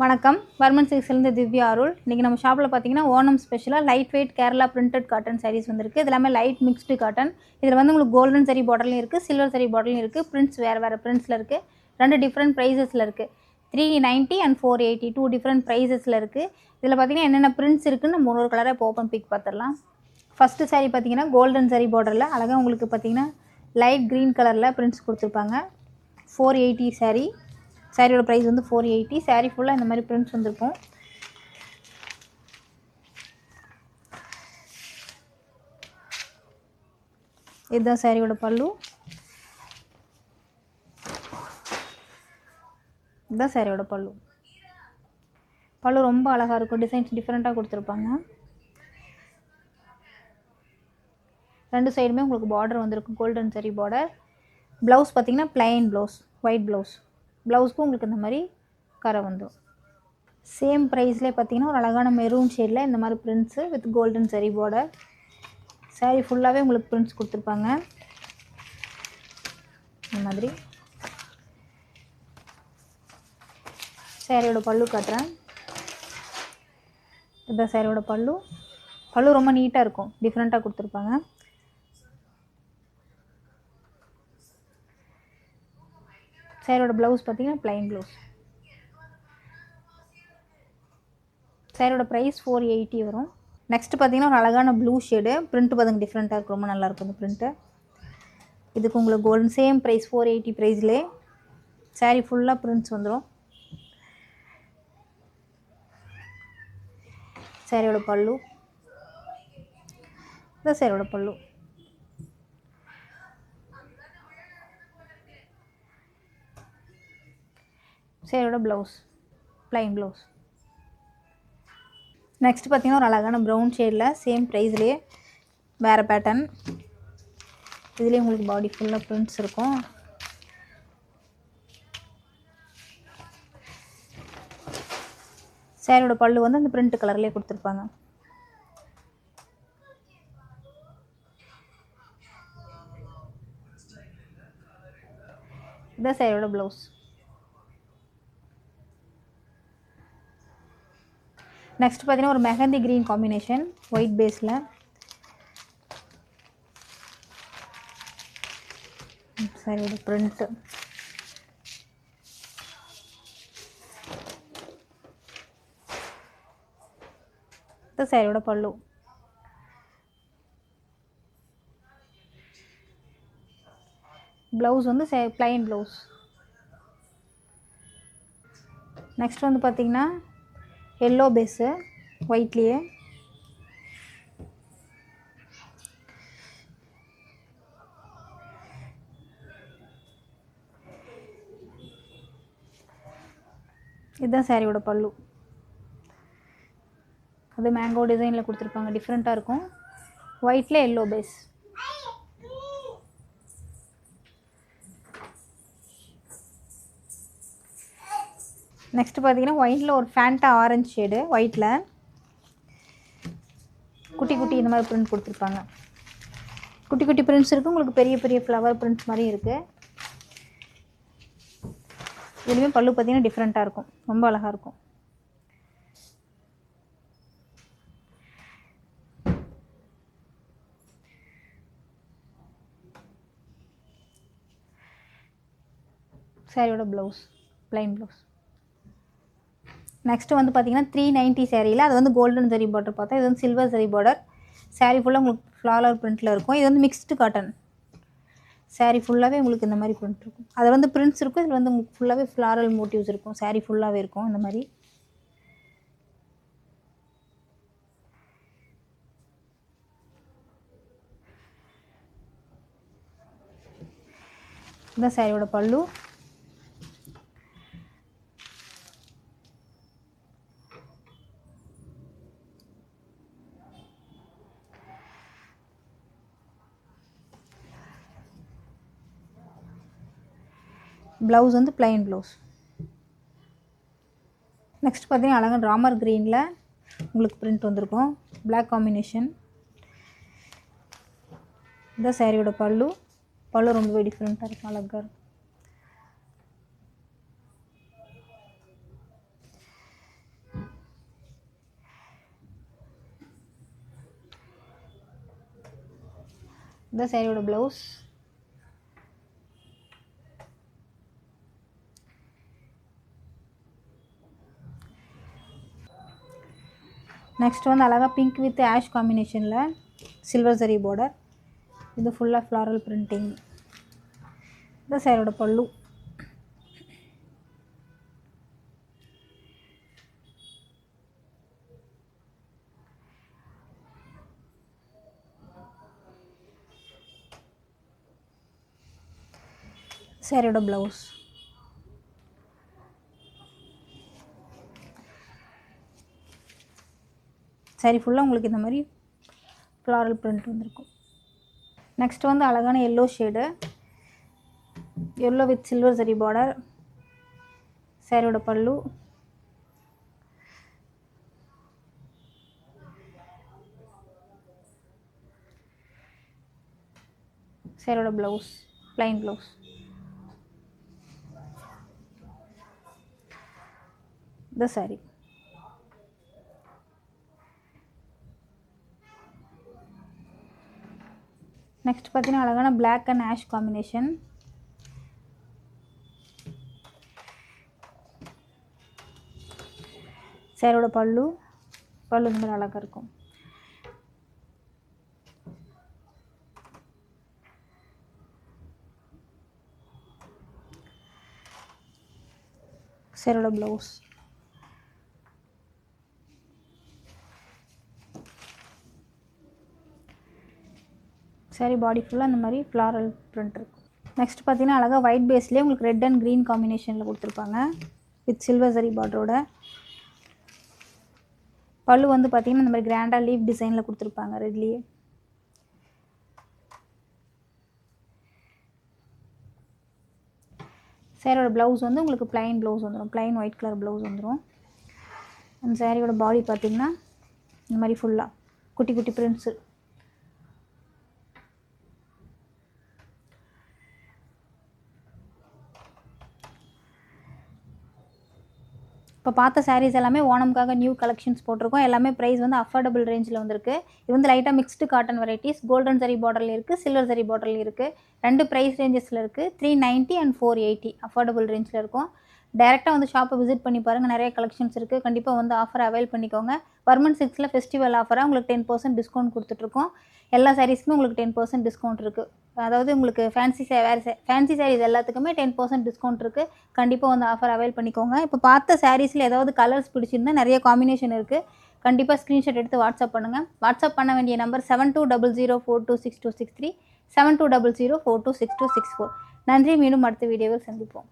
வணக்கம். வர்மன் சில்க்ஸ்லேருந்து திவ்யா அருள். இன்றைக்கி நம்ம ஷாப்பில் பார்த்தீங்கன்னா ஓணம் ஸ்பெஷலாக light weight Kerala printed cotton saris வந்திருக்கு. இது எல்லாமே லைட் மிக்ஸ்டு காட்டன். இதில் வந்து உங்களுக்கு கோல்டன் சரி பார்டர்லையும் இருக்குது, சில்வர் சரி பார்டர்லையும் இருக்குது. பிரிண்ட்ஸ் வேறு பிரிண்ட்ஸில் இருக்குது. ரெண்டு டிஃப்ரெண்ட் ப்ரைஸஸில் இருக்குது. 390 அண்ட் 480 டூ டிஃப்ரெண்ட் ப்ரைஸஸில் இருக்குது. இதில் பார்த்தீங்கன்னா என்னென்ன பிரிண்ட்ஸ் இருக்குன்னு நம்ம ஒரு கலராக இப்போ ஓப்பன் பிக் பார்த்துடலாம். ஃபஸ்ட்டு சாரீ பார்த்தீங்கன்னா கோல்டன் சரி பார்டரில் அழகாக உங்களுக்கு பார்த்தீங்கன்னா லைட் க்ரீன் கலரில் பிரிண்ட்ஸ் கொடுத்துருப்பாங்க. 480 சாரீ. சாரியோட ப்ரைஸ் வந்து 480. சாரீ ஃபுல்லாக இந்த மாதிரி பிரிண்ட்ஸ் வந்திருக்கும். இதுதான் சாரியோட பல்லு. இதுதான் சாரியோட பல்லு. பல்லு ரொம்ப அழகாக இருக்கும். டிசைன்ஸ் டிஃப்ரெண்ட்டாக கொடுத்துருப்பாங்க. ரெண்டு சைடுமே உங்களுக்கு பார்டர் வந்திருக்கும், கோல்டன் சரி பார்டர். ப்ளவுஸ் பார்த்தீங்கன்னா பிளைன் ப்ளவுஸ், ஒயிட் ப்ளவுஸ். ப்ளவுஸ்க்கும் உங்களுக்கு இந்த மாதிரி கரை வந்துடும். சேம் ப்ரைஸ்லேயே பார்த்தீங்கன்னா ஒரு அழகான மெரூன் ஷேடில் இந்த மாதிரி பிரிண்ட்ஸு வித் கோல்டன் சரி பார்டர். சாரீ ஃபுல்லாகவே உங்களுக்கு பிரிண்ட்ஸ் கொடுத்துருப்பாங்க இந்த மாதிரி. சாரியோட பல்லு காட்டுறேன். இதுதான் சாரியோட பல்லு. பல்லு ரொம்ப நீட்டாக இருக்கும், டிஃப்ரெண்ட்டாக கொடுத்துருப்பாங்க. சாரியோட ப்ளவுஸ் பார்த்தீங்கன்னா பிளைன் ப்ளவுஸ். சாரியோட ப்ரைஸ் 480 வரும். நெக்ஸ்ட்டு பார்த்தீங்கன்னா ஒரு அழகான ப்ளூ ஷேடு. பிரிண்ட்டு பார்த்துங்க டிஃப்ரெண்ட்டாக இருக்கும், ரொம்ப நல்லாயிருக்கும் இந்த பிரிண்ட்டு. இதுக்கு உங்களுக்கு கோல்டன் சேம் ப்ரைஸ் 480 ப்ரைஸ்லே. சாரீ ஃபுல்லாக பிரிண்ட்ஸ் வந்துடும். சாரியோட பல்லு. இந்த சாரியோட பல்லு. சாரியோட ப்ளவுஸ் பிளைன் ப்ளவுஸ். நெக்ஸ்ட் பார்த்தீங்கன்னா ஒரு அழகான ப்ரௌன் ஷேடில் சேம் ப்ரைஸ்லேயே வேறு பேட்டர்ன். இதுலேயே உங்களுக்கு பாடி ஃபுல்லாக பிரிண்ட்ஸ் இருக்கும். சாரியோட பல்லு வந்து அந்த பிரிண்ட் கலர்லேயே கொடுத்துருப்பாங்க. இதுதான் சாரியோட ப்ளவுஸ். நெக்ஸ்ட் பார்த்தீங்கன்னா ஒரு மெஹந்தி க்ரீன் காம்பினேஷன் ஒயிட் பேஸில். சாரியோட பிரிண்ட்டு. இது சாரியோட பல்லு. ப்ளவுஸ் வந்து பிளைன் ப்ளவுஸ். நெக்ஸ்ட் வந்து பார்த்தீங்கன்னா எல்லோ பேஸு ஒயிட்லேயே. இதுதான் சாரியோட பல்லு. அது மேங்கோ டிசைனில் கொடுத்துருப்பாங்க, டிஃப்ரெண்ட்டாக இருக்கும். ஒயிட்டில் எல்லோ பேஸ். நெக்ஸ்ட் பார்த்தீங்கன்னா ஒயிட்டில் ஒரு ஃபேண்டா ஆரஞ்சு ஷேடு ஒயிட்டில் குட்டி குட்டி இந்த மாதிரி பிரிண்ட் கொடுத்துருப்பாங்க. குட்டி குட்டி பிரிண்ட்ஸ் இருக்குது, உங்களுக்கு பெரிய பெரிய ஃப்ளவர் பிரிண்ட்ஸ் மாதிரி இருக்குது. இதுலேயுமே பல்லு பார்த்தீங்கன்னா டிஃப்ரெண்ட்டாக இருக்கும், ரொம்ப அழகாக இருக்கும். சாரியோட ப்ளவுஸ் பிளைன் ப்ளவுஸ். நெக்ஸ்ட்டு வந்து பார்த்தீங்கன்னா 390 சாரியில் அது வந்து கோல்டன் சரி பார்டர் பார்த்தா, இது வந்து சில்வர் சரி பார்டர். சாரீ ஃபுல்லாக உங்களுக்கு ஃப்ளாரல் பிரிண்ட்டில் இருக்கும். இது வந்து மிக்ஸ்டு காட்டன். சாரீ ஃபுல்லாகவே உங்களுக்கு இந்த மாதிரி பிரிண்ட் இருக்கும். அதில் வந்து பிரிண்ட்ஸ் இருக்கும், இதில் வந்து உங்களுக்கு ஃபுல்லாகவே ஃப்ளாரல் மோட்டிவ்ஸ் இருக்கும். சாரீ ஃபுல்லாகவே இருக்கும் இந்த மாதிரி. இதுதான் சாரியோட பல்லு. ப்ளவுஸ் வந்து பிளைன் ப்ளவுஸ். நெக்ஸ்ட் பார்த்தீங்கன்னா அழகான ராமர் க்ரீனில் உங்களுக்கு பிரிண்ட் வந்திருக்கும், பிளாக் காம்பினேஷன். இந்த சாரியோட பல்லு. பல்லு ரொம்பவே டிஃப்ரெண்ட்டாக இருக்கும், அழகாக இருக்கும். இந்த சாரியோட ப்ளவுஸ். நெக்ஸ்ட் வந்து அழகாக பிங்க் வித் ஆஷ் காம்பினேஷனில் சில்வர் சரி பார்டர். இது ஃபுல்லாக ஃப்ளாரல் பிரிண்டிங். இந்த சாரியோட பல்லு. சாரியோட ப்ளவுஸ். சாரி ஃபுல்லாக உங்களுக்கு இந்த மாதிரி ஃப்ளாரல் பிரிண்ட் வந்திருக்கும். நெக்ஸ்ட் வந்து அழகான yellow shade, yellow with silver சரி பார்டர். சாரியோட பல்லு. சாரியோட ப்ளவுஸ், ப்ளைன் ப்ளவுஸ். இந்த சாரி. நெக்ஸ்ட் பார்த்தீங்கன்னா அழகான பிளாக் அண்ட் ஆஷ் காம்பினேஷன். சாரியோட பல்லு. பல்லு இந்த மாதிரி அழகாக இருக்கும். சாரியோட ப்ளவுஸ். சாரி பாடி ஃபுல்லாக இந்த மாதிரி ஃப்ளாரல் பிரிண்ட் இருக்கும். நெக்ஸ்ட் பார்த்தீங்கன்னா அழகாக ஒயிட் பேஸ்லேயே உங்களுக்கு ரெட் அண்ட் க்ரீன் காம்பினேஷனில் கொடுத்துருப்பாங்க வித் சில்வர் சரி பார்டரோட. பல்லு வந்து பார்த்தீங்கன்னா இந்த மாதிரி கிராண்டாக லீஃப் டிசைனில் கொடுத்துருப்பாங்க ரெட்லேயே. சாரியோட ப்ளவுஸ் வந்து உங்களுக்கு ப்ளைன் ப்ளவுஸ் வந்துடும், ப்ளைன் ஒயிட் கலர் ப்ளவுஸ் வந்துடும். அந்த சாரியோட பாடி பார்த்திங்கன்னா இந்த மாதிரி ஃபுல்லாக குட்டி குட்டி பிரிண்ட்ஸு. இப்போ பார்த்த சாரீஸ் எல்லாமே ஓணம்காக நியூ கலெக்ஷன்ஸ் போட்டிருக்கோம். எல்லாமே ப்ரைஸ் வந்து அஃபோர்டபுள் ரேஞ்சில் வந்திருக்கு. இது வந்து லைட்டாக மிக்ஸ்டு காட்டன் வெரைட்டிஸ். கோல்டன் சரி பார்டரில் இருக்குது, சில்வர் சரி பார்டரில் இருக்குது. ரெண்டு ப்ரைஸ் ரேஞ்சஸில் இருக்குது. 390 and 480 அஃபோர்டபுள் ரேஞ்சில் இருக்கும். டேரெக்டாக வந்து ஷாப்பை விசிட் பண்ணி பாருங்கள், நிறைய கலெக்ஷன்ஸ் இருக்குது. கண்டிப்பாக வந்து ஆஃபர் அவைல் பண்ணிக்கோங்க. வர்மன் சில்க்ஸில் ஃபெஸ்டிவல் ஆஃபராக உங்களுக்கு 10% டிஸ்கவுண்ட் கொடுத்துட்ருக்கோம். எல்லா சாரீஸ்க்குமே உங்களுக்கு 10% டிஸ்கவுண்ட் இருக்குது. அதாவது உங்களுக்கு ஃபேன்சி சாரீஸ் எல்லாத்துக்குமே 10% டிஸ்கவுண்ட் இருக்குது. கண்டிப்பாக வந்து ஆஃபர் அவைல் பண்ணிக்கோங்க. இப்போ பார்த்த சாரீஸில் ஏதாவது கலர்ஸ் பிடிச்சிருந்தா நிறைய காம்பினேஷன் இருக்குது. கண்டிப்பாக ஸ்க்ரீன்ஷாட் எடுத்து வாட்ஸ்அப் பண்ணுங்கள். வாட்ஸ்அப் பண்ண வேண்டிய நம்பர் 7200426263, 7200426264. நன்றி. மீண்டும் அடுத்த வீடியோவில் சந்திப்போம்.